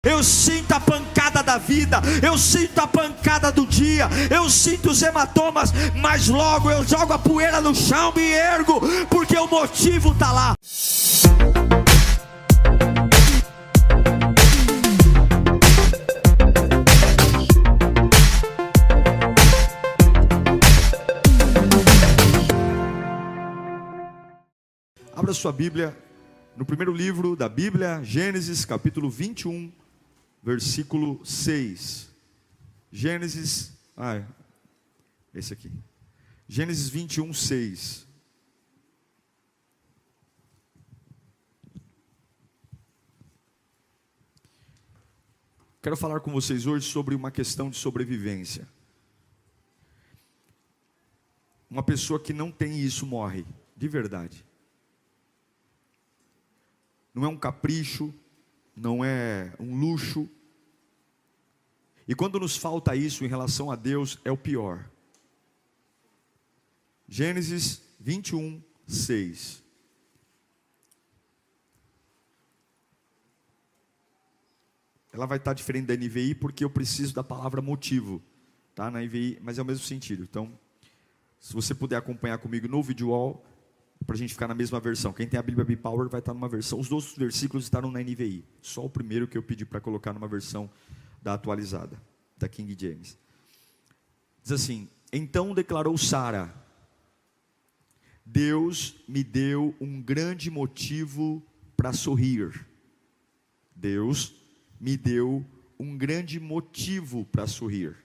Eu sinto a pancada da vida, eu sinto a pancada do dia, eu sinto os hematomas, mas logo eu jogo a poeira no chão, me ergo, porque o motivo está lá. Abra sua Bíblia no primeiro livro da Bíblia, Gênesis capítulo 21, versículo 6. Gênesis, esse aqui. Gênesis 21, 6. Quero falar com vocês hoje sobre uma questão de sobrevivência. Uma pessoa que não tem isso morre, de verdade. Não é um capricho, não é um luxo. E quando nos falta isso em relação a Deus, é o pior. Gênesis 21, 6. Ela vai estar diferente da NVI porque eu preciso da palavra motivo, tá? Na NVI, mas é o mesmo sentido. Então, se você puder acompanhar comigo no video wall, para a gente ficar na mesma versão. Quem tem a Bíblia B-Power vai estar numa versão. Os outros versículos estarão na NVI. Só o primeiro que eu pedi para colocar numa versão da atualizada, da King James. Diz assim: então declarou Sara: Deus me deu um grande motivo para sorrir. Deus me deu um grande motivo para sorrir.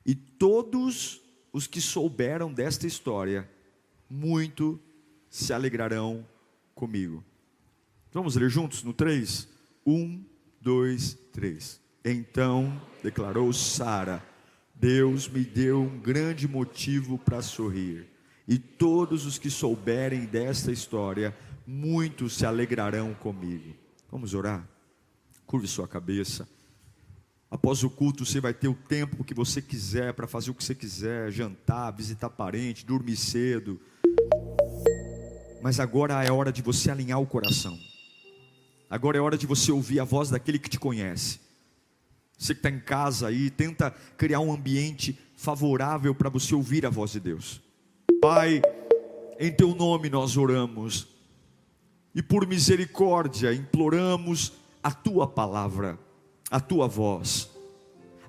E todos os que souberam desta história, muito se alegrarão comigo. Vamos ler juntos no 3? 1, 2, 3. Então declarou Sara: Deus me deu um grande motivo para sorrir. E todos os que souberem desta história, muito se alegrarão comigo. Vamos orar? Curve sua cabeça. Após o culto você vai ter o tempo que você quiser para fazer o que você quiser, jantar, visitar parente, dormir cedo. Mas agora é hora de você alinhar o coração. Agora é hora de você ouvir a voz daquele que te conhece. Você que está em casa aí, tenta criar um ambiente favorável para você ouvir a voz de Deus. Pai, em teu nome nós oramos. E por misericórdia imploramos a tua palavra, a tua voz.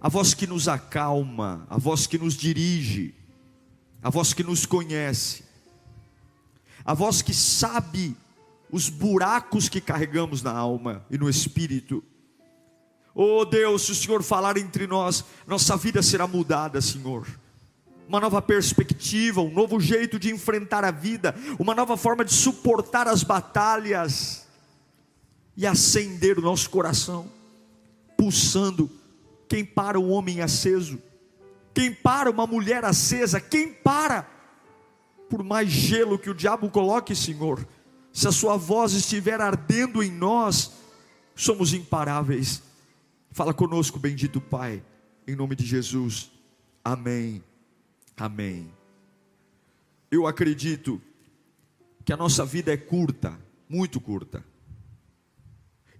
A voz que nos acalma, a voz que nos dirige, a voz que nos conhece. A voz que sabe os buracos que carregamos na alma e no espírito. Oh Deus, se o Senhor falar entre nós, nossa vida será mudada, Senhor. Uma nova perspectiva, um novo jeito de enfrentar a vida, uma nova forma de suportar as batalhas e acender o nosso coração, pulsando. Quem para um homem aceso? Quem para uma mulher acesa? Quem para? Por mais gelo que o diabo coloque, Senhor, se a sua voz estiver ardendo em nós, somos imparáveis. Fala conosco, bendito Pai, em nome de Jesus, amém, amém. Eu acredito que a nossa vida é curta, muito curta,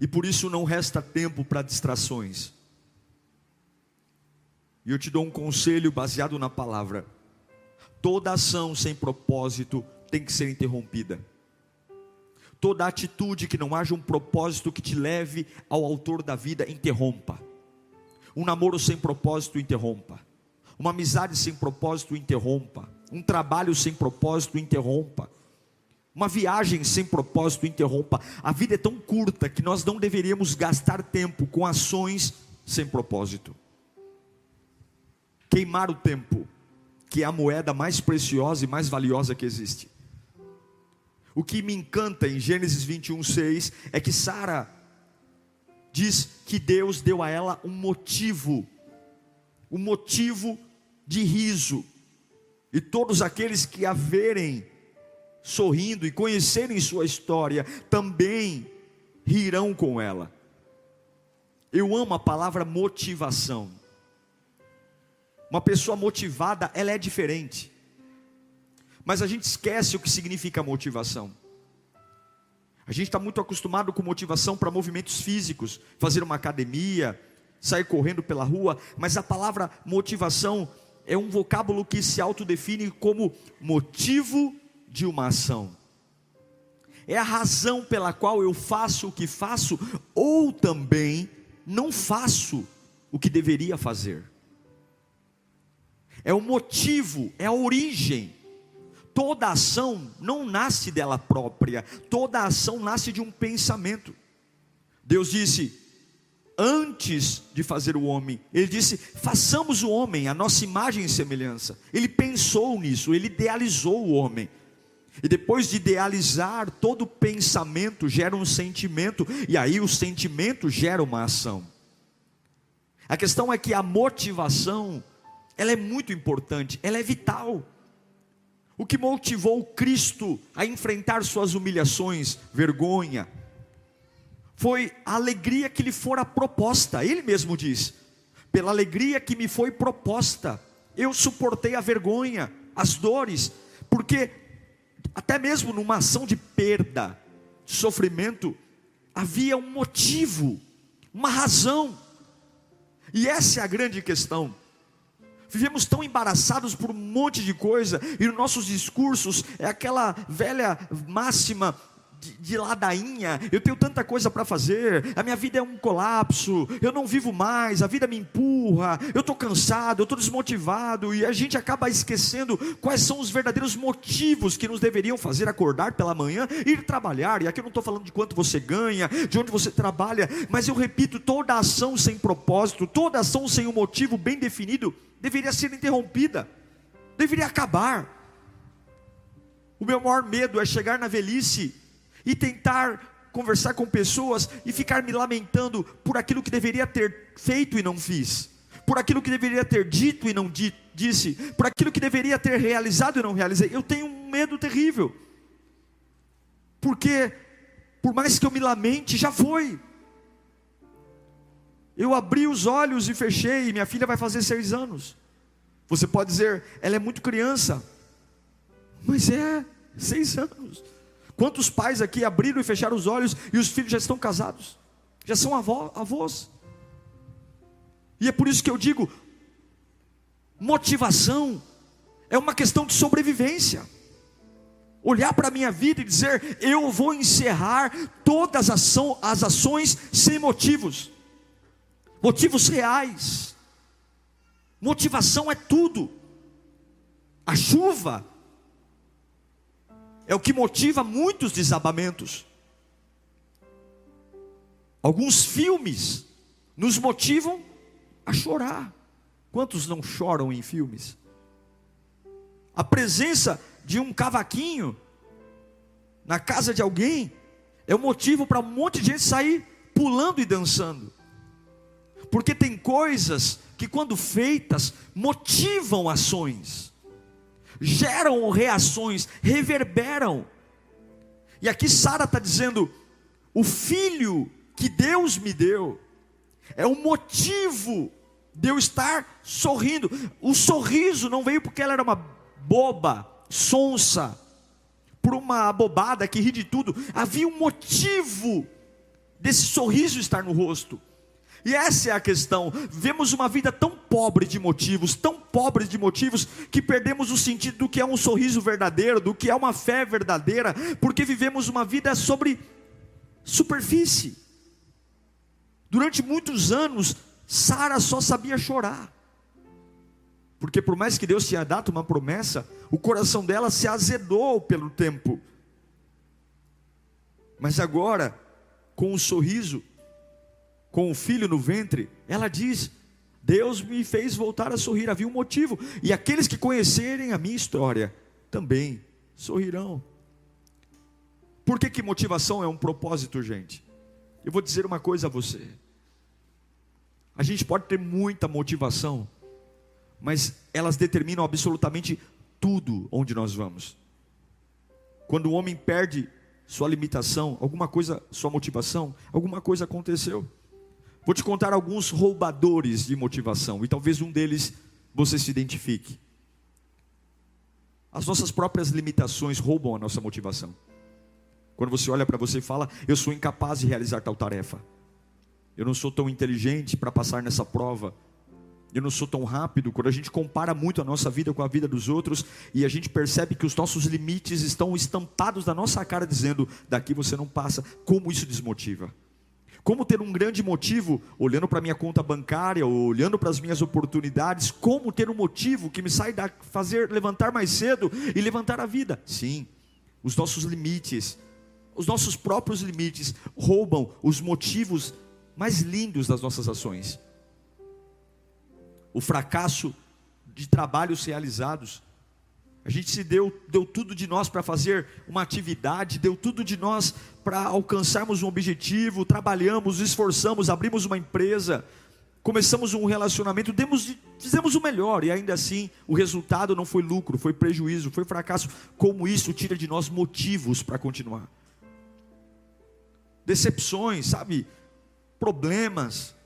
e por isso não resta tempo para distrações. E eu te dou um conselho baseado na palavra: toda ação sem propósito tem que ser interrompida. Toda atitude que não haja um propósito que te leve ao autor da vida, interrompa. Um namoro sem propósito, interrompa. Uma amizade sem propósito, interrompa. Um trabalho sem propósito, interrompa. Uma viagem sem propósito, interrompa. A vida é tão curta que nós não deveríamos gastar tempo com ações sem propósito. Queimar o tempo, que é a moeda mais preciosa e mais valiosa que existe. O que me encanta em Gênesis 21, 6 é que Sara diz que Deus deu a ela um motivo de riso. E todos aqueles que a verem sorrindo e conhecerem sua história também rirão com ela. Eu amo a palavra motivação. Uma pessoa motivada, ela é diferente. Mas a gente esquece o que significa motivação. A gente está muito acostumado com motivação para movimentos físicos, fazer uma academia, sair correndo pela rua, mas a palavra motivação é um vocábulo que se autodefine como motivo de uma ação. É a razão pela qual eu faço o que faço, ou também não faço o que deveria fazer. É o motivo, é a origem. Toda ação não nasce dela própria, toda ação nasce de um pensamento. Deus disse, antes de fazer o homem, Ele disse, façamos o homem, a nossa imagem e semelhança. Ele pensou nisso, Ele idealizou o homem. E depois de idealizar, todo pensamento gera um sentimento, e aí o sentimento gera uma ação. A questão é que a motivação, ela é muito importante, ela é vital. O que motivou Cristo a enfrentar suas humilhações, vergonha, foi a alegria que lhe fora proposta. Ele mesmo diz, pela alegria que me foi proposta, eu suportei a vergonha, as dores, porque até mesmo numa ação de perda, de sofrimento, havia um motivo, uma razão. E essa é a grande questão. Vivemos tão embaraçados por um monte de coisa, e nos nossos discursos é aquela velha máxima de ladainha, eu tenho tanta coisa para fazer, a minha vida é um colapso, eu não vivo mais, a vida me empurra, eu estou cansado, eu estou desmotivado, e a gente acaba esquecendo quais são os verdadeiros motivos que nos deveriam fazer acordar pela manhã, ir trabalhar. E aqui eu não estou falando de quanto você ganha, de onde você trabalha, mas eu repito, toda ação sem propósito, toda ação sem um motivo bem definido, deveria ser interrompida, deveria acabar. O meu maior medo é chegar na velhice e tentar conversar com pessoas e ficar me lamentando por aquilo que deveria ter feito e não fiz, por aquilo que deveria ter dito e não disse, por aquilo que deveria ter realizado e não realizei. Eu tenho um medo terrível, porque por mais que eu me lamente, já foi. Eu abri os olhos e fechei, e minha filha vai fazer 6 anos. Você pode dizer, ela é muito criança, mas é 6 anos. Quantos pais aqui abriram e fecharam os olhos e os filhos já estão casados, já são avós? E é por isso que eu digo, motivação é uma questão de sobrevivência. Olhar para a minha vida e dizer, eu vou encerrar todas as ações sem motivos, motivos reais. Motivação é tudo. A chuva é o que motiva muitos desabamentos. Alguns filmes nos motivam a chorar. Quantos não choram em filmes? A presença de um cavaquinho na casa de alguém é um motivo para um monte de gente sair pulando e dançando. Porque tem coisas que, quando feitas, motivam ações, geram reações, reverberam. E aqui Sara está dizendo, o filho que Deus me deu é o motivo de eu estar sorrindo. O sorriso não veio porque ela era uma boba, sonsa, por uma bobada que ri de tudo. Havia um motivo desse sorriso estar no rosto. E essa é a questão. Vivemos uma vida tão pobre de motivos, que perdemos o sentido do que é um sorriso verdadeiro, do que é uma fé verdadeira, porque vivemos uma vida sobre superfície. Durante muitos anos, Sara só sabia chorar, porque por mais que Deus tinha dado uma promessa, o coração dela se azedou pelo tempo. Mas agora, com o sorriso, com o filho no ventre, ela diz, Deus me fez voltar a sorrir. Havia um motivo, e aqueles que conhecerem a minha história, também sorrirão. Por que motivação é um propósito, gente? Eu vou dizer uma coisa a você, a gente pode ter muita motivação, mas elas determinam absolutamente tudo onde nós vamos. Quando o homem perde sua limitação, alguma coisa, sua motivação, alguma coisa aconteceu. Vou te contar alguns roubadores de motivação, e talvez um deles você se identifique. As nossas próprias limitações roubam a nossa motivação. Quando você olha para você e fala: eu sou incapaz de realizar tal tarefa, eu não sou tão inteligente para passar nessa prova, eu não sou tão rápido. Quando a gente compara muito a nossa vida com a vida dos outros, e a gente percebe que os nossos limites estão estampados na nossa cara, dizendo: daqui você não passa. Como isso desmotiva? Como ter um grande motivo, olhando para a minha conta bancária, olhando para as minhas oportunidades, como ter um motivo que me sai da fazer levantar mais cedo e levantar a vida? Sim, os nossos limites, os nossos próprios limites roubam os motivos mais lindos das nossas ações. O fracasso de trabalhos realizados. A gente se deu tudo de nós para fazer uma atividade, deu tudo de nós para alcançarmos um objetivo, trabalhamos, esforçamos, abrimos uma empresa, começamos um relacionamento, fizemos o melhor, e ainda assim o resultado não foi lucro, foi prejuízo, foi fracasso. Como isso tira de nós motivos para continuar? Decepções, sabe? Problemas.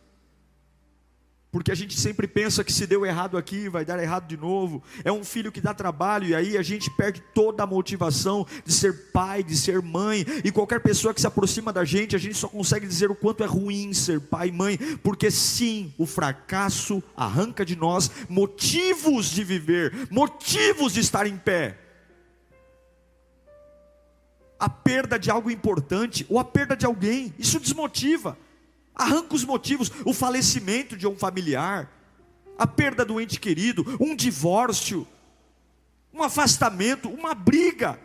Porque a gente sempre pensa que se deu errado aqui, vai dar errado de novo. É um filho que dá trabalho, e aí a gente perde toda a motivação de ser pai, de ser mãe. E qualquer pessoa que se aproxima da gente só consegue dizer o quanto é ruim ser pai e mãe. Porque sim, o fracasso arranca de nós motivos de viver, motivos de estar em pé. A perda de algo importante, ou a perda de alguém, isso desmotiva. Arranca os motivos. O falecimento de um familiar, a perda do ente querido, um divórcio, um afastamento, uma briga.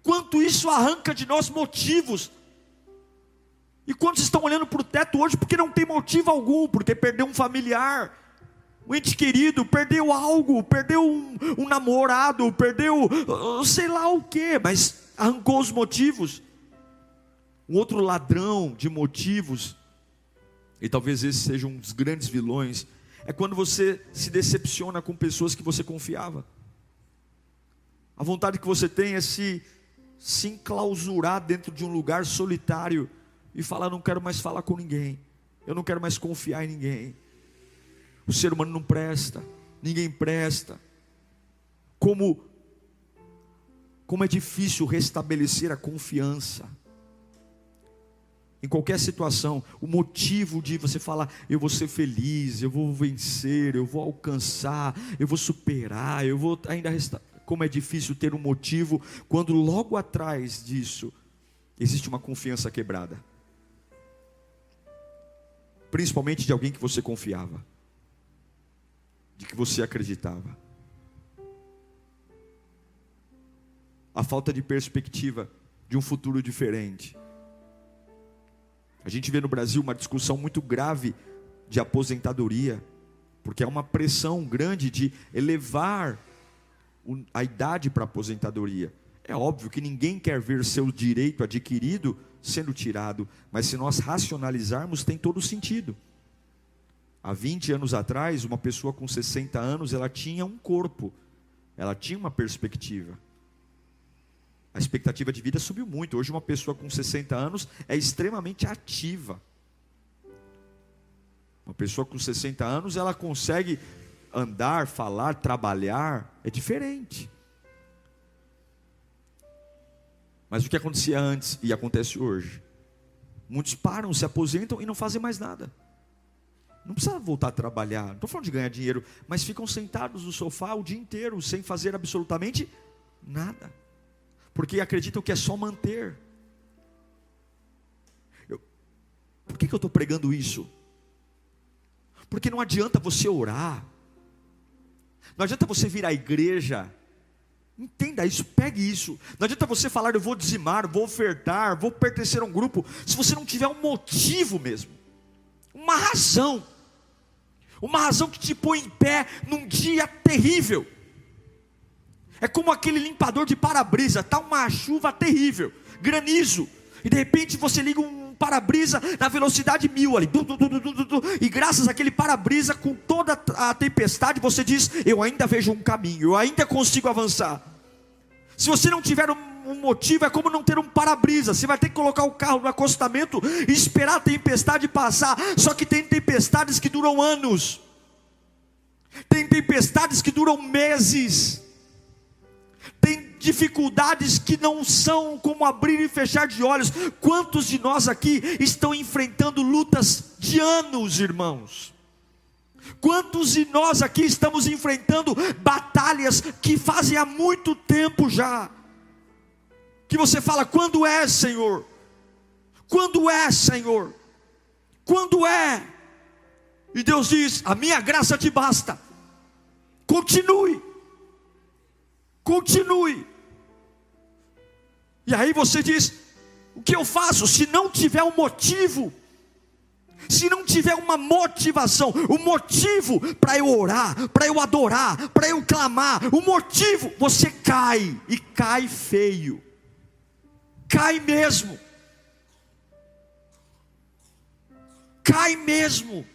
Quanto isso arranca de nós motivos. E quantos estão olhando para o teto hoje porque não tem motivo algum, porque perdeu um familiar, um ente querido, perdeu algo, perdeu um namorado, perdeu sei lá o que, mas arrancou os motivos. Um outro ladrão de motivos, e talvez esse seja um dos grandes vilões, é quando você se decepciona com pessoas que você confiava. A vontade que você tem é se enclausurar dentro de um lugar solitário e falar: não quero mais falar com ninguém, eu não quero mais confiar em ninguém. O ser humano não presta, ninguém presta. Como é difícil restabelecer a confiança em qualquer situação. O motivo de você falar: eu vou ser feliz, eu vou vencer, eu vou alcançar, eu vou superar, eu vou ainda restar. Como é difícil ter um motivo quando logo atrás disso existe uma confiança quebrada, principalmente de alguém que você confiava, de que você acreditava. A falta de perspectiva de um futuro diferente. A gente vê no Brasil uma discussão muito grave de aposentadoria, porque há uma pressão grande de elevar a idade para a aposentadoria. É óbvio que ninguém quer ver seu direito adquirido sendo tirado, mas se nós racionalizarmos, tem todo sentido. Há 20 anos atrás, uma pessoa com 60 anos, ela tinha um corpo, ela tinha uma perspectiva. A expectativa de vida subiu muito. Hoje uma pessoa com 60 anos é extremamente ativa. Uma pessoa com 60 anos, ela consegue andar, falar, trabalhar. É diferente. Mas o que acontecia antes e acontece hoje? Muitos param, se aposentam e não fazem mais nada. Não precisa voltar a trabalhar, não estou falando de ganhar dinheiro, mas ficam sentados no sofá o dia inteiro, sem fazer absolutamente nada. Porque acreditam que é só manter. Por que eu estou pregando isso? Porque não adianta você orar, não adianta você vir à igreja. Entenda isso, pegue isso. Não adianta você falar: eu vou dizimar, vou ofertar, vou pertencer a um grupo, se você não tiver um motivo mesmo, uma razão que te põe em pé num dia terrível. É como aquele limpador de para-brisa, está uma chuva terrível, granizo, e de repente você liga um para-brisa na velocidade 1000 ali, e graças àquele para-brisa, com toda a tempestade, você diz: eu ainda vejo um caminho, eu ainda consigo avançar. Se você não tiver um motivo, é como não ter um para-brisa. Você vai ter que colocar o carro no acostamento e esperar a tempestade passar. Só que tem tempestades que duram anos, tem tempestades que duram meses, tem dificuldades que não são como abrir e fechar de olhos. Quantos de nós aqui estão enfrentando lutas de anos, irmãos? Quantos de nós aqui estamos enfrentando batalhas que fazem há muito tempo já, que você fala: quando é, Senhor? Quando é, Senhor? Quando é? E Deus diz: a minha graça te basta. Continue. Continue. E aí você diz: o que eu faço? Se não tiver um motivo, se não tiver uma motivação, o motivo para eu orar, para eu adorar, para eu clamar, o motivo, você cai, e cai feio, cai mesmo, cai mesmo.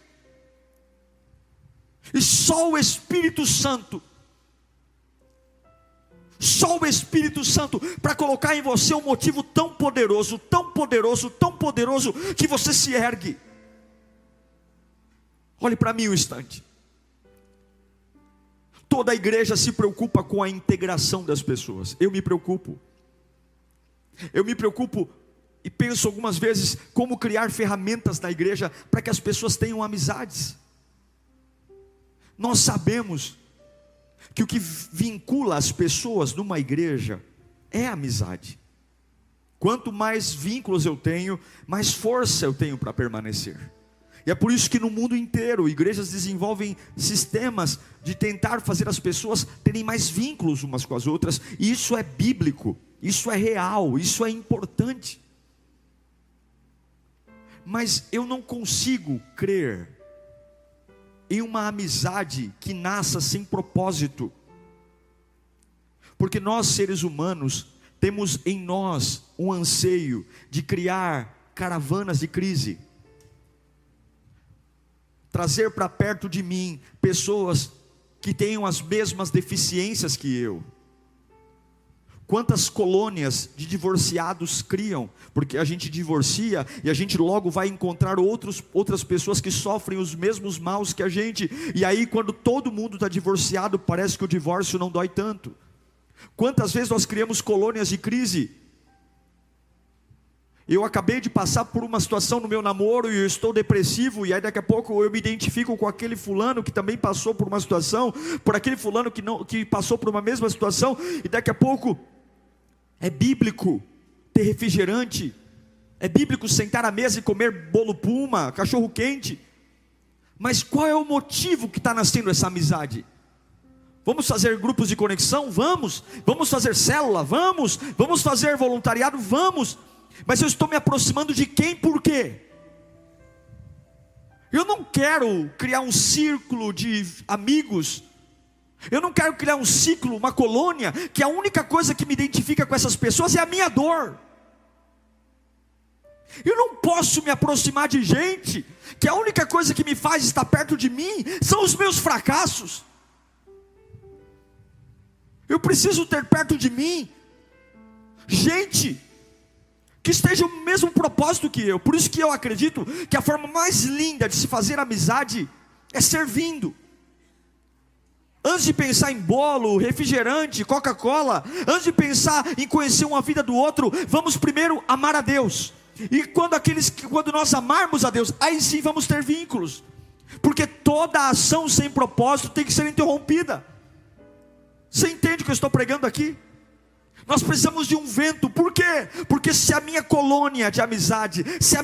E só o Espírito Santo, só o Espírito Santo, para colocar em você um motivo tão poderoso, tão poderoso, tão poderoso, que você se ergue. Olhe para mim um instante. Toda a igreja se preocupa com a integração das pessoas. Eu me preocupo e penso algumas vezes como criar ferramentas na igreja para que as pessoas tenham amizades. Nós sabemos que o que vincula as pessoas numa igreja é a amizade. Quanto mais vínculos eu tenho, mais força eu tenho para permanecer. E é por isso que no mundo inteiro, igrejas desenvolvem sistemas de tentar fazer as pessoas terem mais vínculos umas com as outras. E isso é bíblico, isso é real, isso é importante. Mas eu não consigo crer em uma amizade que nasça sem propósito. Porque nós, seres humanos, temos em nós um anseio de criar caravanas de crise. Trazer para perto de mim pessoas que tenham as mesmas deficiências que eu. Quantas colônias de divorciados criam, porque a gente divorcia e a gente logo vai encontrar outras pessoas que sofrem os mesmos maus que a gente. E aí quando todo mundo está divorciado, parece que o divórcio não dói tanto. Quantas vezes nós criamos colônias de crise? Eu acabei de passar por uma situação no meu namoro e eu estou depressivo, e aí daqui a pouco eu me identifico com aquele fulano que também passou por uma situação, por aquele fulano que passou por uma mesma situação, e daqui a pouco é bíblico ter refrigerante, é bíblico sentar à mesa e comer bolo puma, cachorro quente. Mas qual é o motivo que está nascendo essa amizade? Vamos fazer grupos de conexão? Vamos fazer célula? Vamos fazer voluntariado? Vamos. Mas eu estou me aproximando de quem? Por quê? Eu não quero criar um círculo de amigos. Eu não quero criar um ciclo, uma colônia, que a única coisa que me identifica com essas pessoas é a minha dor. Eu não posso me aproximar de gente que a única coisa que me faz estar perto de mim são os meus fracassos. Eu preciso ter perto de mim gente que esteja no mesmo propósito que eu. Por isso que eu acredito que a forma mais linda de se fazer amizade é servindo. Antes de pensar em bolo, refrigerante, Coca-Cola, antes de pensar em conhecer uma vida do outro, vamos primeiro amar a Deus. E quando nós amarmos a Deus, aí sim vamos ter vínculos. Porque toda ação sem propósito tem que ser interrompida. Você entende o que eu estou pregando aqui? Nós precisamos de um vento. Por quê? Porque se a minha colônia de amizade, se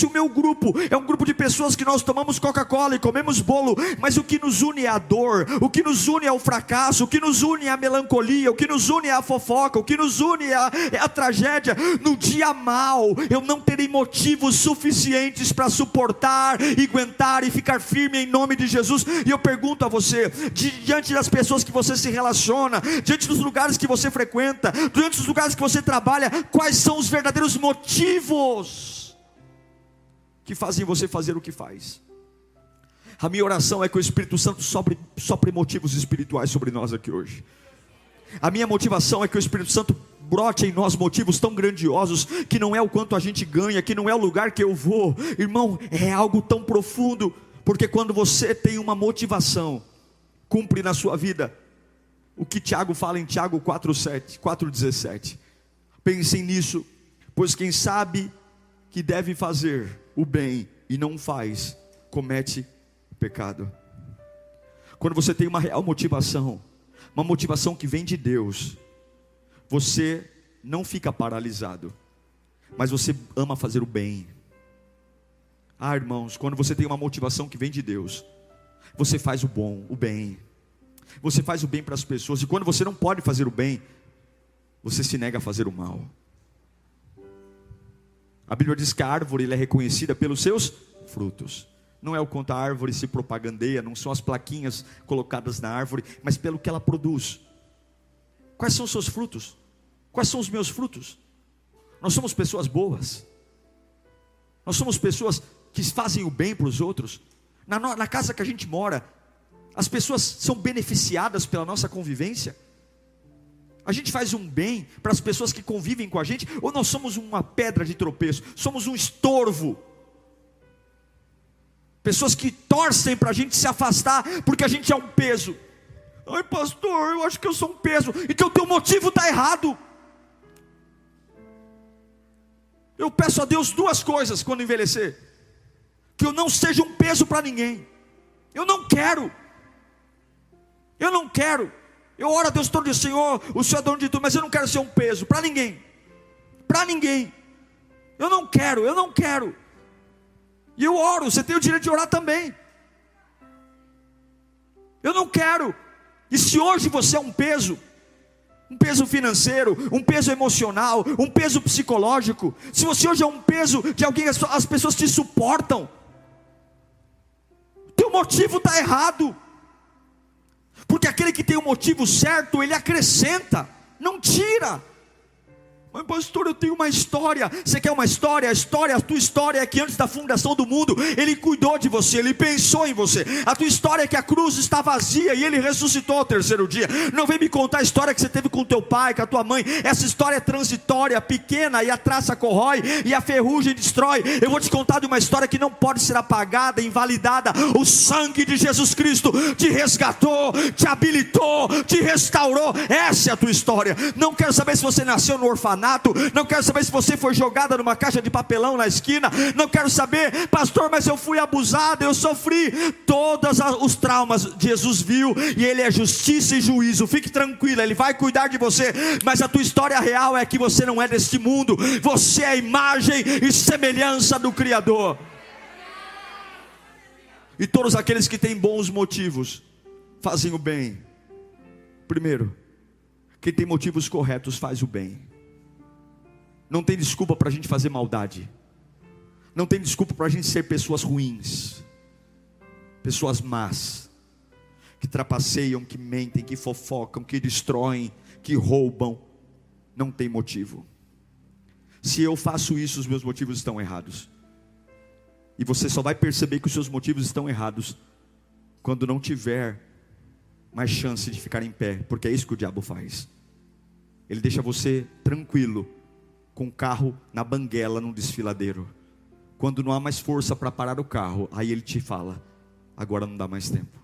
o meu grupo é um grupo de pessoas que nós tomamos Coca-Cola e comemos bolo, mas o que nos une é a dor, o que nos une é o fracasso, o que nos une é a melancolia, o que nos une é a fofoca, o que nos une é a tragédia. No dia mau, eu não terei motivos suficientes para suportar e aguentar e ficar firme em nome de Jesus. E eu pergunto a você, diante das pessoas que você se relaciona, diante dos lugares que você frequenta, diante dos lugares que você trabalha, quais são os verdadeiros motivos que fazem você fazer o que faz? A minha oração é que o Espírito Santo sopre motivos espirituais sobre nós aqui hoje. A minha motivação é que o Espírito Santo brote em nós motivos tão grandiosos, que não é o quanto a gente ganha, que não é o lugar que eu vou, irmão, é algo tão profundo. Porque quando você tem uma motivação, cumpre na sua vida, o que Tiago fala em Tiago 4,17. Pensem nisso, pois quem sabe que deve fazer o bem e não faz, comete pecado. Quando você tem uma real motivação, uma motivação que vem de Deus, você não fica paralisado, mas você ama fazer o bem. Irmãos, quando você tem uma motivação que vem de Deus, você faz o bom, o bem. Você faz o bem para as pessoas. E quando você não pode fazer o bem, você se nega a fazer o mal. A Bíblia diz que a árvore ela é reconhecida pelos seus frutos. Não é o quanto a árvore se propagandeia, não são as plaquinhas colocadas na árvore, mas pelo que ela produz. Quais são os seus frutos? Quais são os meus frutos? Nós somos pessoas boas. Nós somos pessoas que fazem o bem para os outros. Na casa que a gente mora, as pessoas são beneficiadas pela nossa convivência. A gente faz um bem para as pessoas que convivem com a gente, ou nós somos uma pedra de tropeço, somos um estorvo. Pessoas que torcem para a gente se afastar, porque a gente é um peso. Ai pastor, eu acho que eu sou um peso. Então o teu motivo está errado. Eu peço a Deus duas coisas quando envelhecer: que eu não seja um peso para ninguém. Eu não quero. Eu oro a Deus todo dia: Senhor, o Senhor é dono de tudo, mas eu não quero ser um peso para ninguém. Para ninguém. Eu não quero. E eu oro, você tem o direito de orar também. Eu não quero. E se hoje você é um peso financeiro, um peso emocional, um peso psicológico, se você hoje é um peso de alguém, as pessoas te suportam, teu motivo está errado. Porque aquele que tem o motivo certo, ele acrescenta, não tira. Mas pastor, eu tenho uma história. Você quer uma história? A tua história é que antes da fundação do mundo, Ele cuidou de você, Ele pensou em você. A tua história é que a cruz está vazia e Ele ressuscitou ao terceiro dia. Não vem me contar a história que você teve com teu pai, com a tua mãe. Essa história é transitória, pequena, e a traça corrói, e a ferrugem destrói. Eu vou te contar de uma história que não pode ser apagada, invalidada. O sangue de Jesus Cristo te resgatou, te habilitou, te restaurou. Essa é a tua história. Não quero saber se você nasceu no orfanato, não quero saber se você foi jogada numa caixa de papelão na esquina, não quero saber, pastor, mas eu fui abusado, eu sofri. Todos os traumas Jesus viu, e Ele é justiça e juízo. Fique tranquila, Ele vai cuidar de você. Mas a tua história real é que você não é deste mundo, você é a imagem e semelhança do Criador. E todos aqueles que têm bons motivos fazem o bem. Primeiro, quem tem motivos corretos faz o bem. Não tem desculpa para a gente fazer maldade. Não tem desculpa para a gente ser pessoas ruins, pessoas más, que trapaceiam, que mentem, que fofocam, que destroem, que roubam. Não tem motivo. Se eu faço isso, os meus motivos estão errados. E você só vai perceber que os seus motivos estão errados quando não tiver mais chance de ficar em pé, porque é isso que o diabo faz. Ele deixa você tranquilo, com o carro na banguela, num desfiladeiro. Quando não há mais força para parar o carro, aí ele te fala: agora não dá mais tempo.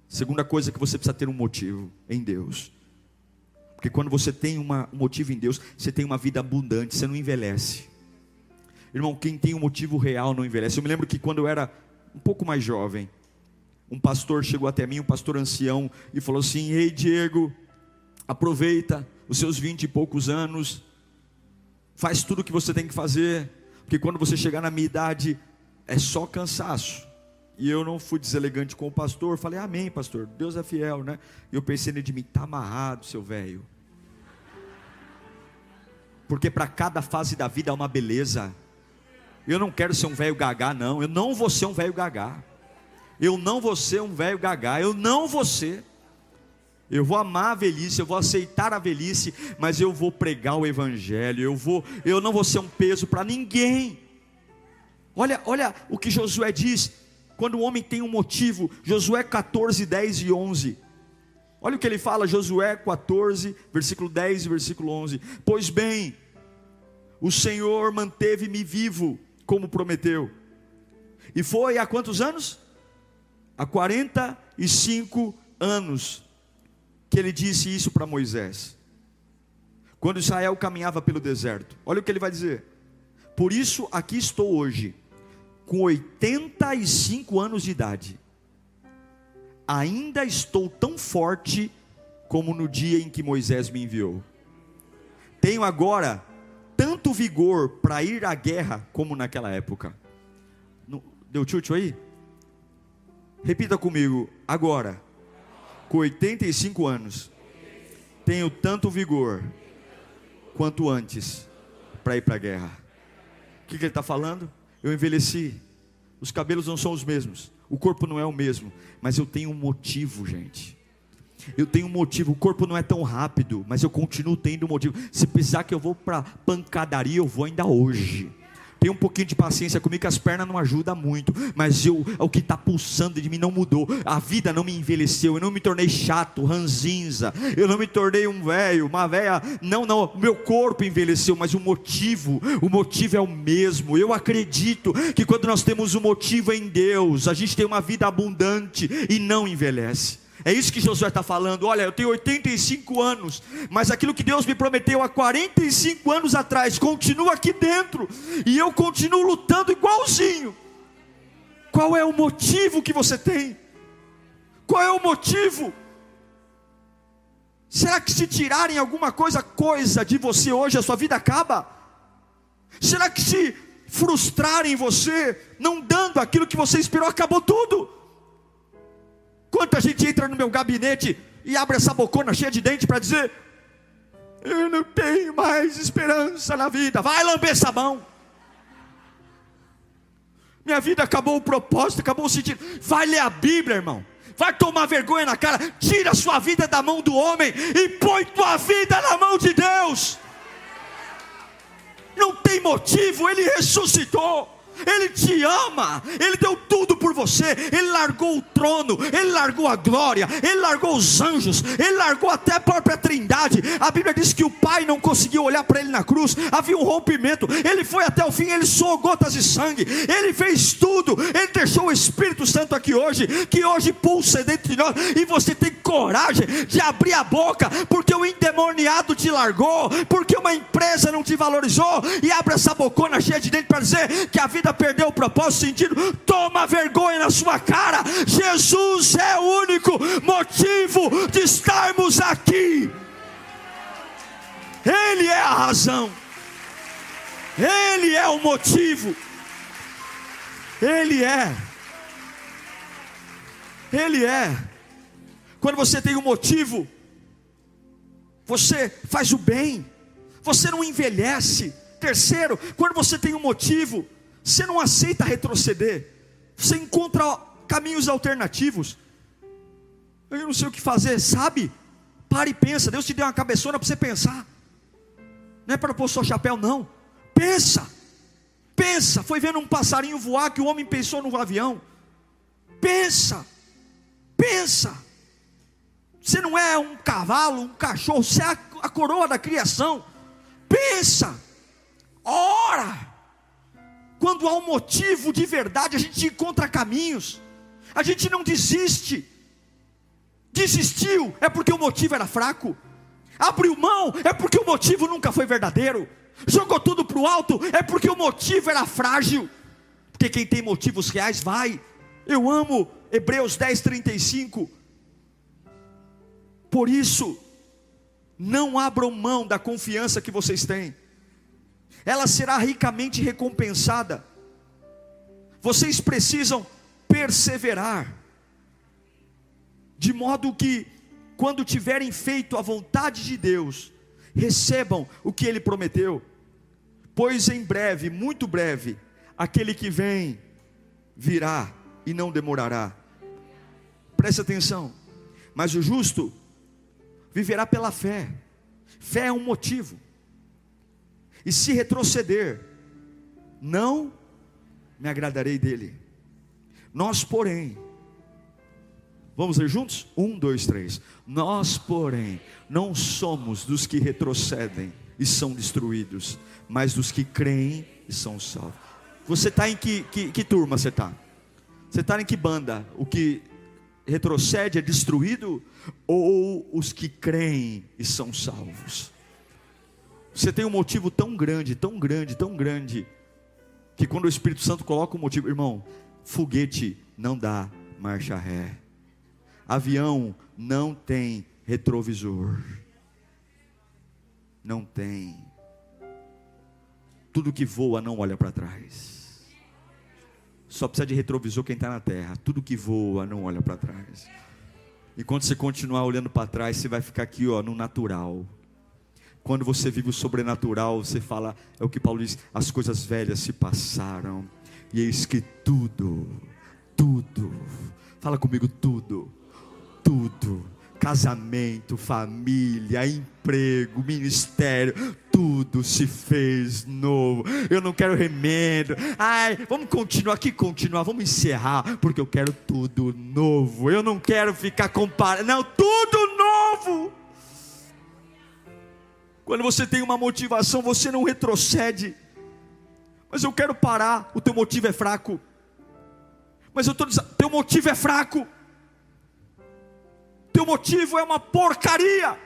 Segunda coisa, que você precisa ter um motivo em Deus. Porque quando você tem um motivo em Deus, você tem uma vida abundante, você não envelhece. Irmão, quem tem um motivo real não envelhece. Eu me lembro que quando eu era um pouco mais jovem, um pastor chegou até mim, um pastor ancião, e falou assim: ei Diego, aproveita os seus 20 e poucos anos, faz tudo o que você tem que fazer, porque quando você chegar na minha idade, é só cansaço. E eu não fui deselegante com o pastor, falei: amém pastor, Deus é fiel, né? E eu pensei nele de mim: está amarrado seu velho. Porque para cada fase da vida há uma beleza. Eu não quero ser um velho gagá, não. Eu não vou ser um velho gagá. Eu não vou ser um velho gagá. Eu não vou ser. Eu vou amar a velhice, eu vou aceitar a velhice, mas eu vou pregar o evangelho. Eu não vou ser um peso para ninguém. Olha o que Josué diz, quando o homem tem um motivo. Josué 14, 10 e 11. Olha o que ele fala, Josué 14, versículo 10 e versículo 11. Pois bem, o Senhor manteve-me vivo, como prometeu. E foi há quantos anos? Há 45 anos. que ele disse isso para Moisés. Quando Israel caminhava pelo deserto, olha o que ele vai dizer: por isso aqui estou hoje, com 85 anos de idade, ainda estou tão forte como no dia em que Moisés me enviou. Tenho agora tanto vigor para ir à guerra como naquela época. Deu tchutchu aí? Repita comigo: agora, com 85 anos, tenho tanto vigor quanto antes para ir para a guerra. O que ele está falando? Eu envelheci, os cabelos não são os mesmos, o corpo não é o mesmo, mas eu tenho um motivo, gente. Eu tenho um motivo. O corpo não é tão rápido, mas eu continuo tendo um motivo. Se precisar que eu vou para pancadaria, eu vou ainda hoje. Tenha um pouquinho de paciência comigo, que as pernas não ajudam muito, mas o que está pulsando de mim não mudou. A vida não me envelheceu, eu não me tornei chato, ranzinza, eu não me tornei um velho, uma velha. Não, meu corpo envelheceu, mas o motivo é o mesmo. Eu acredito que quando nós temos um motivo em Deus, a gente tem uma vida abundante e não envelhece. É isso que Josué está falando. Olha, eu tenho 85 anos, mas aquilo que Deus me prometeu há 45 anos atrás continua aqui dentro, e eu continuo lutando igualzinho. Qual é o motivo que você tem? Qual é o motivo? Será que se tirarem alguma coisa de você hoje, a sua vida acaba? Será que se frustrarem você, não dando aquilo que você esperou, acabou tudo? Quanta gente entra no meu gabinete e abre essa bocona cheia de dente para dizer: eu não tenho mais esperança na vida. Vai lamber sabão. Minha vida acabou o propósito, acabou o sentido. Vai ler a Bíblia, irmão. Vai tomar vergonha na cara. Tira a sua vida da mão do homem e põe tua vida na mão de Deus. Não tem motivo, Ele ressuscitou. Ele te ama, Ele deu tudo por você. Ele largou o trono, Ele largou a glória, Ele largou os anjos, Ele largou até a própria trindade. A Bíblia diz que o Pai não conseguiu olhar para Ele na cruz, havia um rompimento. Ele foi até o fim, Ele soou gotas de sangue, Ele fez tudo. Ele deixou o Espírito Santo aqui hoje, que hoje pulsa dentro de nós. E você tem coragem de abrir a boca, porque o endemoniado te largou, porque uma empresa não te valorizou, e abre essa bocona cheia de dente para dizer que a vida perdeu o propósito, sentido. Toma vergonha na sua cara. Jesus é o único motivo de estarmos aqui. Ele é a razão, Ele é o motivo, Ele é. Quando você tem um motivo, você faz o bem, você não envelhece. Terceiro, quando você tem um motivo, você não aceita retroceder, você encontra caminhos alternativos. Eu não sei o que fazer, sabe? Para e pensa. Deus te deu uma cabeçona para você pensar. Não é para pôr seu chapéu, não. Pensa. Foi vendo um passarinho voar que o homem pensou no avião. Pensa. Você não é um cavalo, um cachorro, você é a coroa da criação. Pensa. Ora. Quando há um motivo de verdade, a gente encontra caminhos. A gente não desiste. Desistiu é porque o motivo era fraco. Abriu mão é porque o motivo nunca foi verdadeiro. Jogou tudo para o alto é porque o motivo era frágil. Porque quem tem motivos reais vai. Eu amo Hebreus 10:35. Por isso, não abram mão da confiança que vocês têm. Ela será ricamente recompensada. Vocês precisam perseverar, de modo que, quando tiverem feito a vontade de Deus, recebam o que Ele prometeu. Pois em breve, muito breve, aquele que vem, virá e não demorará. Preste atenção. Mas o justo viverá pela fé. Fé é um motivo. E se retroceder, não me agradarei dele. Nós, porém, vamos ler juntos? 1, 2, 3. Nós, porém, não somos dos que retrocedem e são destruídos, mas dos que creem e são salvos. Você está em que turma você está? Você está em que banda? O que retrocede é destruído, ou os que creem e são salvos? Você tem um motivo tão grande, tão grande, tão grande, que quando o Espírito Santo coloca um motivo, irmão, foguete não dá marcha ré, avião não tem retrovisor, não tem. Tudo que voa não olha para trás. Só precisa de retrovisor quem está na terra. Tudo que voa não olha para trás. E quando você continuar olhando para trás, você vai ficar aqui, ó, no natural. Quando você vive o sobrenatural, você fala, é o que Paulo diz, as coisas velhas se passaram, e eis que tudo, fala comigo, tudo, casamento, família, emprego, ministério, tudo se fez novo. Eu não quero remendo. Vamos continuar, vamos encerrar, porque eu quero tudo novo. Eu não quero ficar comparando, não, tudo novo. Quando você tem uma motivação, você não retrocede. Mas eu quero parar, o teu motivo é fraco. Mas eu estou dizendo, teu motivo é fraco. Teu motivo é uma porcaria.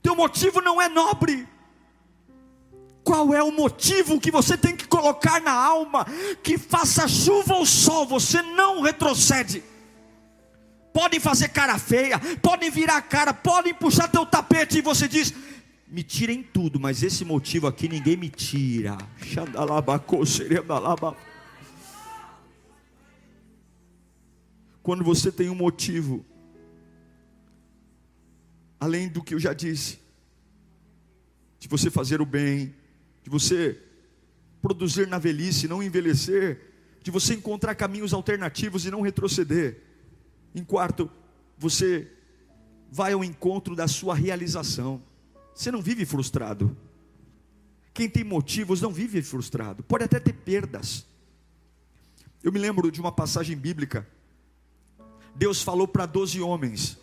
Teu motivo não é nobre. Qual é o motivo que você tem que colocar na alma? Que faça chuva ou sol, você não retrocede. Podem fazer cara feia, podem virar a cara, podem puxar teu tapete, e você diz, me tirem tudo, mas esse motivo aqui ninguém me tira. Quando você tem um motivo, além do que eu já disse, de você fazer o bem, de você produzir na velhice, não envelhecer, de você encontrar caminhos alternativos e não retroceder. Em quarto, você vai ao encontro da sua realização. Você não vive frustrado. Quem tem motivos não vive frustrado. Pode até ter perdas. Eu me lembro de uma passagem bíblica. Deus falou para 12 homens: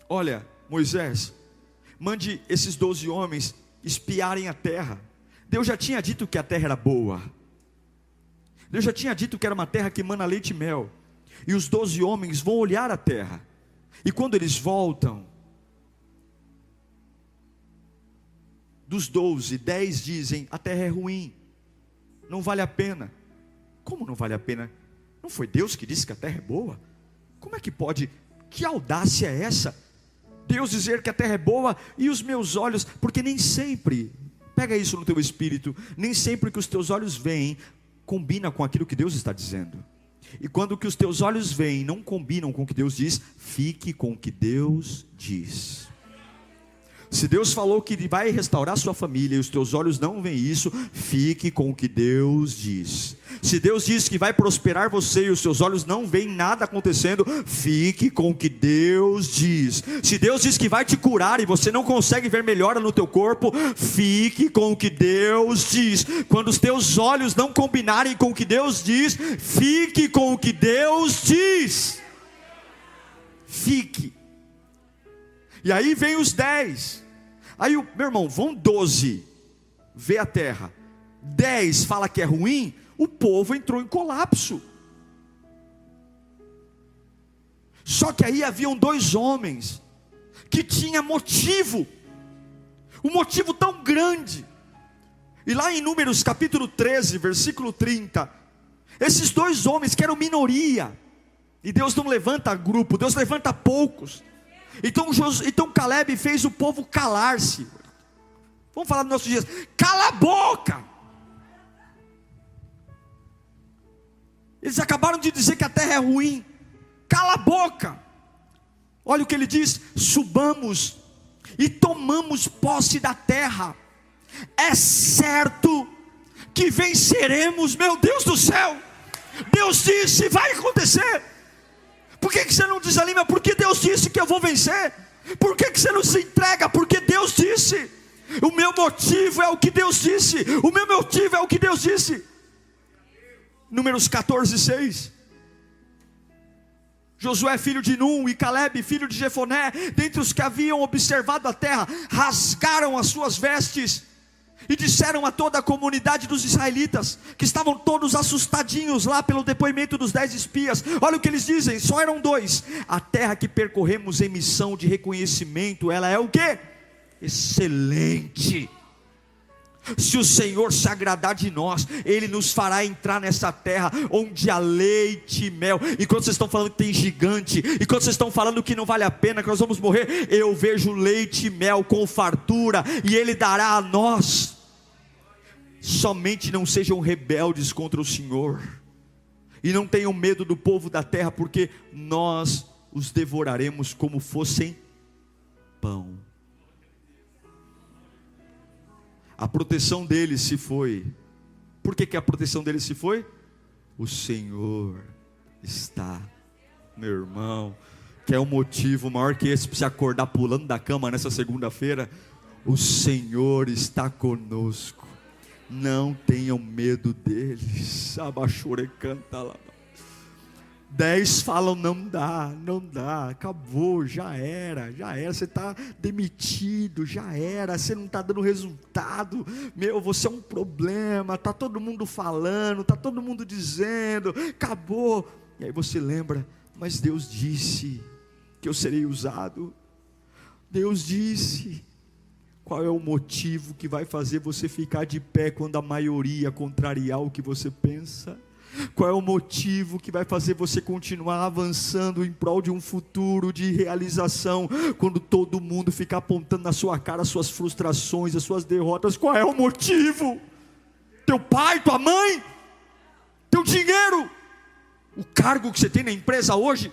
olha, Moisés, mande esses 12 homens espiarem a terra. Deus já tinha dito que a terra era boa. Deus já tinha dito que era uma terra que emana leite e mel. E os 12 homens vão olhar a terra. E quando eles voltam, dos 12, 10 dizem, a terra é ruim, não vale a pena. Como não vale a pena? Não foi Deus que disse que a terra é boa? Como é que pode? Que audácia é essa? Deus dizer que a terra é boa e os meus olhos, porque nem sempre, pega isso no teu espírito, nem sempre que os teus olhos veem, combina com aquilo que Deus está dizendo. E quando o que os teus olhos veem não combinam com o que Deus diz, fique com o que Deus diz. Se Deus falou que vai restaurar sua família e os teus olhos não veem isso, fique com o que Deus diz. Se Deus diz que vai prosperar você e os seus olhos não veem nada acontecendo, fique com o que Deus diz. Se Deus diz que vai te curar e você não consegue ver melhora no teu corpo, fique com o que Deus diz. Quando os teus olhos não combinarem com o que Deus diz, fique com o que Deus diz. Fique. E aí vem os 10. Aí, meu irmão, vão 12 ver a terra, 10 fala que é ruim. O povo entrou em colapso. Só que aí haviam 2 homens que tinham motivo, um motivo tão grande. E lá em Números capítulo 13, versículo 30, esses 2 homens que eram minoria, e Deus não levanta grupo, Deus levanta poucos. Então Caleb fez o povo calar-se. Vamos falar nos nossos dias, cala a boca. Eles acabaram de dizer que a terra é ruim, cala a boca. Olha o que ele diz: subamos e tomamos posse da terra, é certo que venceremos. Meu Deus do céu, Deus disse, vai acontecer. Por que você não desanima? Porque Deus disse que eu vou vencer. Por que você não se entrega? Porque Deus disse. O meu motivo é o que Deus disse. O meu motivo é o que Deus disse. Números 14, 6. Josué filho de Num e Caleb filho de Jefoné, dentre os que haviam observado a terra, rasgaram as suas vestes E disseram a toda a comunidade dos israelitas, que estavam todos assustadinhos lá pelo depoimento dos 10 espias. Olha o que eles dizem, só eram 2. A terra que percorremos em missão de reconhecimento, ela é o quê? Excelente. Se o Senhor se agradar de nós, Ele nos fará entrar nessa terra onde há leite e mel. Enquanto vocês estão falando que tem gigante, enquanto vocês estão falando que não vale a pena, que nós vamos morrer, eu vejo leite e mel com fartura, e Ele dará a nós. Somente não sejam rebeldes contra o Senhor, e não tenham medo do povo da terra, porque nós os devoraremos como fossem pão. A proteção deles se foi. Por que a proteção deles se foi? O Senhor está, meu irmão, que é um motivo maior que esse para você acordar pulando da cama nessa segunda-feira. O Senhor está conosco, não tenham medo deles. Abaixore canta lá. 10 falam, não dá, acabou, já era, você está demitido, já era, você não está dando resultado, você é um problema, está todo mundo falando, está todo mundo dizendo, acabou. E aí você lembra, mas Deus disse que eu serei usado, Deus disse. Qual é o motivo que vai fazer você ficar de pé quando a maioria contrariar o que você pensa? Qual é o motivo que vai fazer você continuar avançando em prol de um futuro de realização, quando todo mundo ficar apontando na sua cara as suas frustrações, as suas derrotas? Qual é o motivo? Teu pai, tua mãe, teu dinheiro, o cargo que você tem na empresa hoje?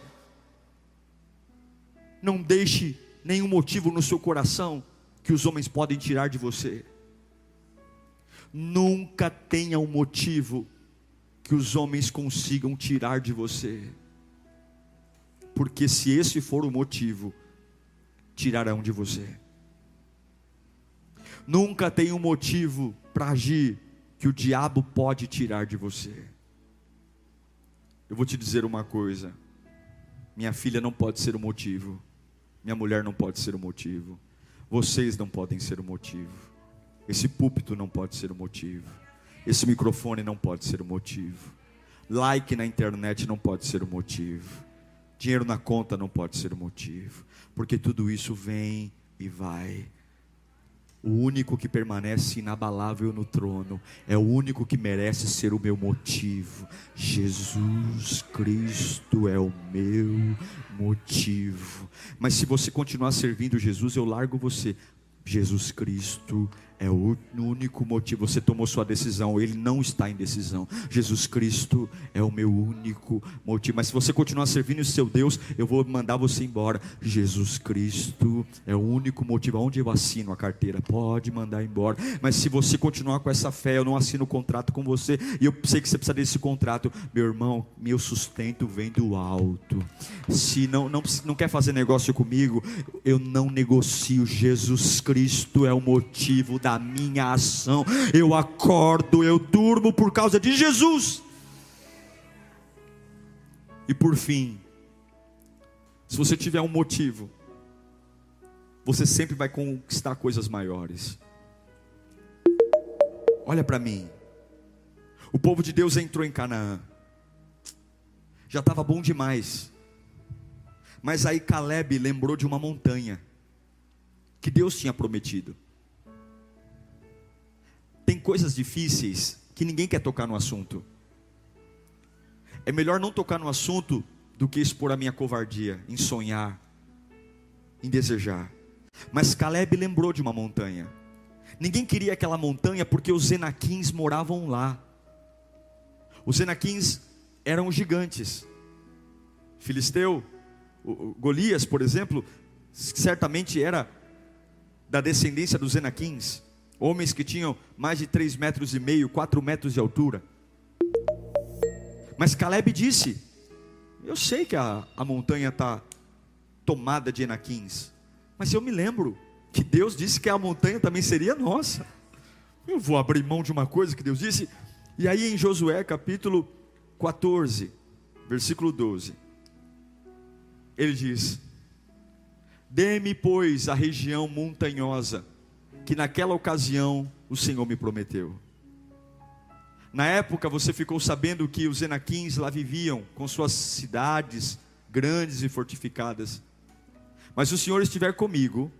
Não deixe nenhum motivo no seu coração que os homens podem tirar de você. Nunca tenha um motivo que os homens consigam tirar de você, porque se esse for o motivo, tirarão de você. Nunca tem um motivo para agir que o diabo pode tirar de você. Eu vou te dizer uma coisa: minha filha não pode ser o motivo, minha mulher não pode ser o motivo, vocês não podem ser o motivo, esse púlpito não pode ser o motivo, esse microfone não pode ser o motivo, like na internet não pode ser o motivo, dinheiro na conta não pode ser o motivo, porque tudo isso vem e vai. O único que permanece inabalável no trono é o único que merece ser o meu motivo. Jesus Cristo é o meu motivo. Mas se você continuar servindo Jesus, eu largo você. Jesus Cristo é o único motivo. Você tomou sua decisão, Ele não está em decisão. Jesus Cristo é o meu único motivo. Mas se você continuar servindo o seu Deus, eu vou mandar você embora. Jesus Cristo é o único motivo. Onde eu assino a carteira? Pode mandar embora. Mas se você continuar com essa fé, eu não assino o contrato com você, e eu sei que você precisa desse contrato. Meu irmão, meu sustento vem do alto. Se não quer fazer negócio comigo, eu não negocio. Jesus Cristo é o motivo da minha ação. Eu acordo, eu durmo por causa de Jesus. E por fim, se você tiver um motivo, você sempre vai conquistar coisas maiores. Olha para mim. O povo de Deus entrou em Canaã, já estava bom demais, mas aí Caleb lembrou de uma montanha que Deus tinha prometido. Tem coisas difíceis que ninguém quer tocar no assunto. É melhor não tocar no assunto do que expor a minha covardia em sonhar, em desejar. Mas Caleb lembrou de uma montanha. Ninguém queria aquela montanha porque os Enaquins moravam lá. Os Enaquins eram gigantes. Filisteu, Golias, por exemplo, certamente era da descendência dos Enaquins. Homens que tinham mais de 3,5 metros, 4 metros de altura. Mas Caleb disse: eu sei que a montanha está tomada de Enaquins, mas eu me lembro que Deus disse que a montanha também seria nossa. Eu vou abrir mão de uma coisa que Deus disse. E aí em Josué capítulo 14, versículo 12, ele diz: dê-me, pois, a região montanhosa, que naquela ocasião o Senhor me prometeu. Na época você ficou sabendo que os Enaquins lá viviam com suas cidades grandes e fortificadas. Mas se o Senhor estiver comigo,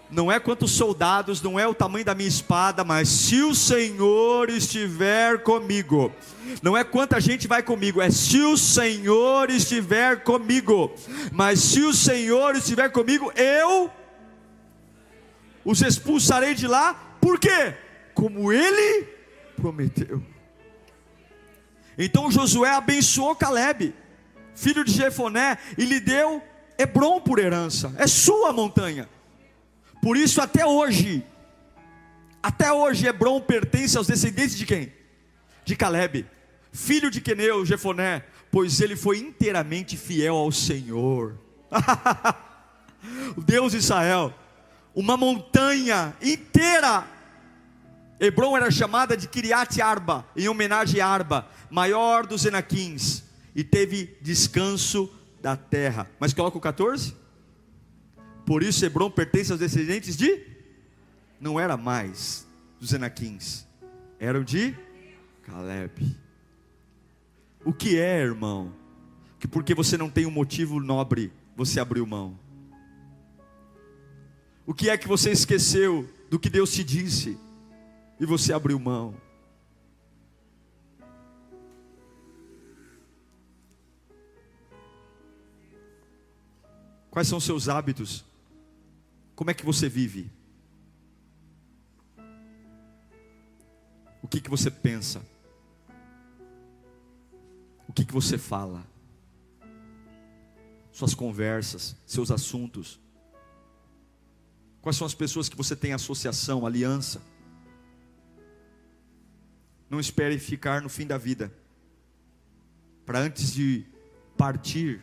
não é quantos soldados, não é o tamanho da minha espada, mas se o Senhor estiver comigo, não é quanta gente vai comigo, é se o Senhor estiver comigo, mas se o Senhor estiver comigo, eu os expulsarei de lá. Por quê? Como Ele prometeu. Então Josué abençoou Calebe, filho de Jefoné, e lhe deu Hebrom por herança. É sua montanha. Por isso até hoje Hebrom pertence aos descendentes de quem? De Calebe, filho de Queneu, Jefoné, pois ele foi inteiramente fiel ao Senhor. O Deus de Israel, uma montanha inteira. Hebrom era chamada de Kiriat Arba, em homenagem a Arba, maior dos Enaquins, e teve descanso da terra. Mas coloca o 14. Por isso Hebrom pertence aos descendentes de, não era mais dos Enaquins, eram de Calebe. O que é, irmão, que porque você não tem um motivo nobre, você abriu mão? O que é que você esqueceu do que Deus te disse e você abriu mão? Quais são os seus hábitos? Como é que você vive? O que você pensa? O que você fala? Suas conversas, seus assuntos. Quais são as pessoas que você tem associação, aliança? Não espere ficar no fim da vida, para antes de partir,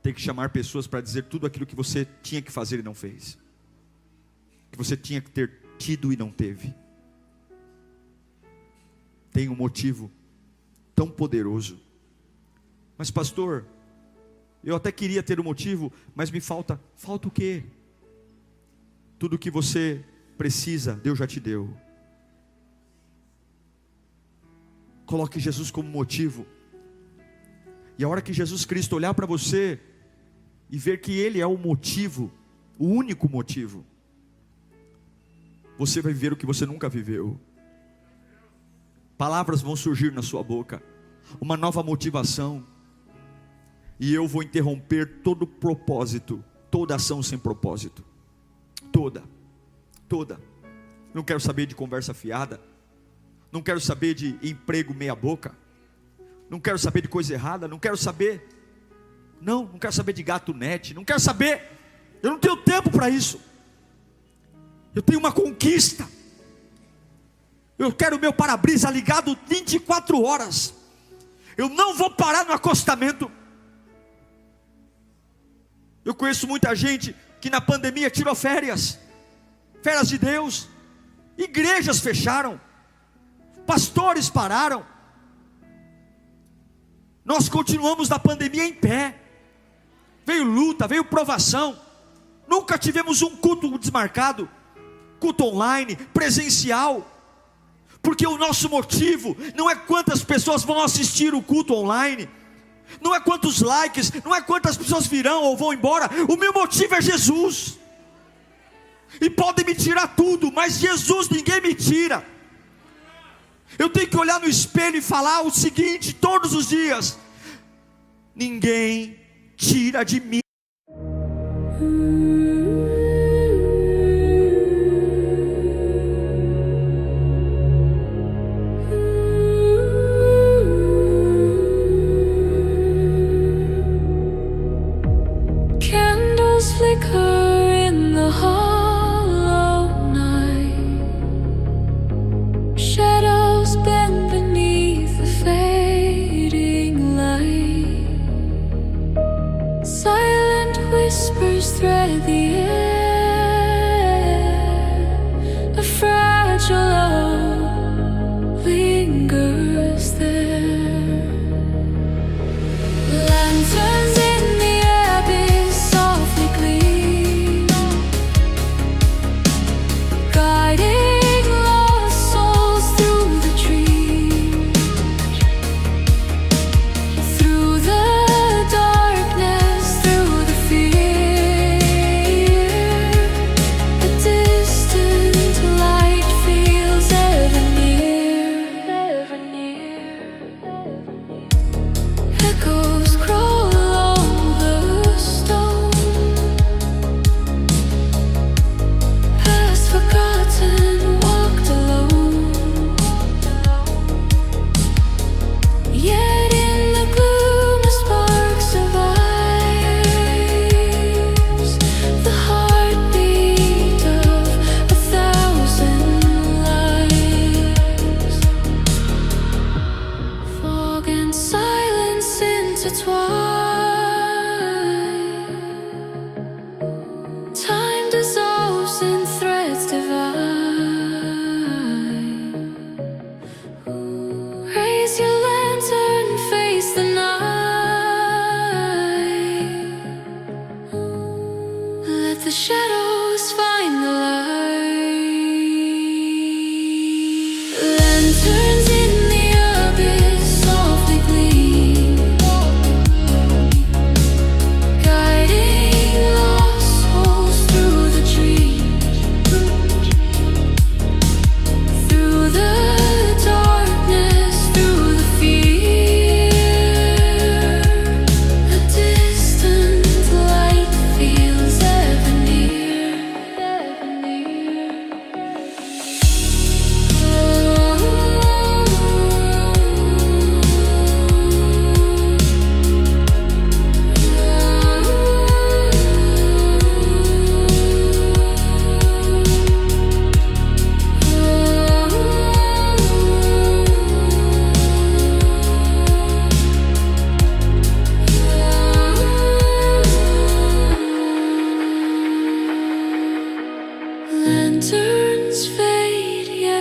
ter que chamar pessoas para dizer tudo aquilo que você tinha que fazer e não fez, que você tinha que ter tido e não teve. Tem um motivo tão poderoso. Mas pastor, eu até queria ter um motivo, mas me falta o quê? Tudo que você precisa, Deus já te deu. Coloque Jesus como motivo. E a hora que Jesus Cristo olhar para você e ver que Ele é o motivo, o único motivo, você vai viver o que você nunca viveu. Palavras vão surgir na sua boca, uma nova motivação, e eu vou interromper todo propósito, toda ação sem propósito, toda. Não quero saber de conversa fiada, não quero saber de emprego meia boca, não quero saber de coisa errada, não quero saber de gato net, não quero saber, eu não tenho tempo para isso. Eu tenho uma conquista, eu quero o meu para-brisa ligado 24 horas, eu não vou parar no acostamento. Eu conheço muita gente que na pandemia tirou férias de Deus, igrejas fecharam, pastores pararam, nós continuamos na pandemia em pé. Veio luta, veio provação, nunca tivemos um culto desmarcado, culto online, presencial, porque o nosso motivo não é quantas pessoas vão assistir o culto online, não é quantos likes, não é quantas pessoas virão ou vão embora. O meu motivo é Jesus. E podem me tirar tudo, mas Jesus ninguém me tira. Eu tenho que olhar no espelho e falar o seguinte todos os dias: ninguém tira de mim. Candles flicker in the hollow night, shadows bend beneath the fading light, silent whispers thread the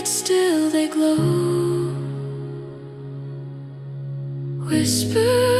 but still they glow. Whisper